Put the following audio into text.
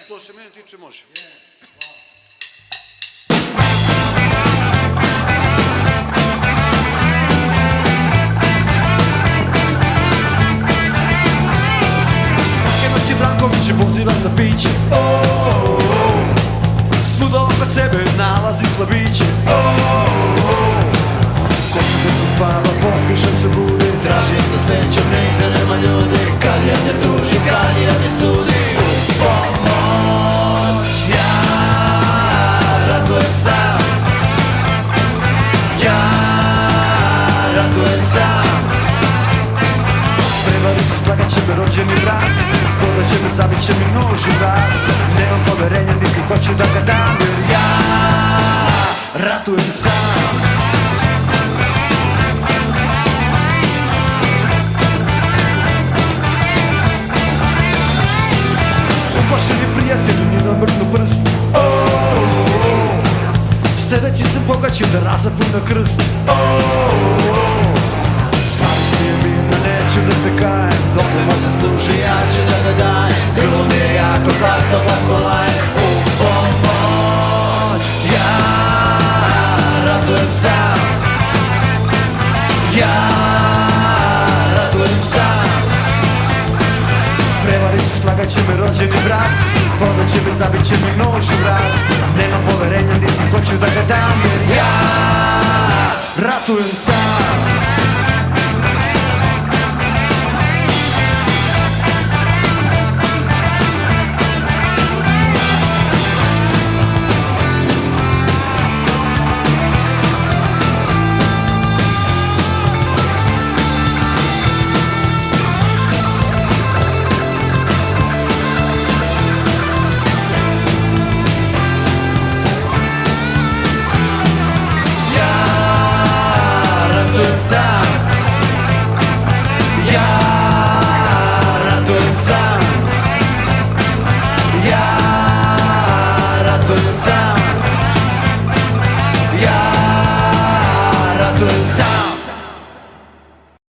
što se mene tiče može. Svake noći Branković je pozivan na piće. Svuda oko sebe nalazi slabiće. Ko se bez spava, popiše se budi, traži sa svećom negde nema ljudi. Kad ja te tuži, kad ja te sudi, pomoć ja ratujem sam. Ja ratujem sam. Prevarice slagat će me rođeni brat, podat će me, zabit će mi nož u vrat. Nemam poverenja niti hoću da ga dam, jer ja ratujem sam. Uplašeni prijatelji mi namrnu prst, sedeći se bogaćim da razapim na krst. Savjest mi da neću da se kajem, dok me možda služi ja ću da ga dajem. Grlo mi je jako zlato, glasno lajem. U pomoć ja ratujem sam. Ja ratujem sam. Prevarice slagat će me rođeni brat, podat će me, zabit će mi nož u vrat. Nemam poverenja niti hoću da ga dam, jer ja ratujem sam. Ratujem sam.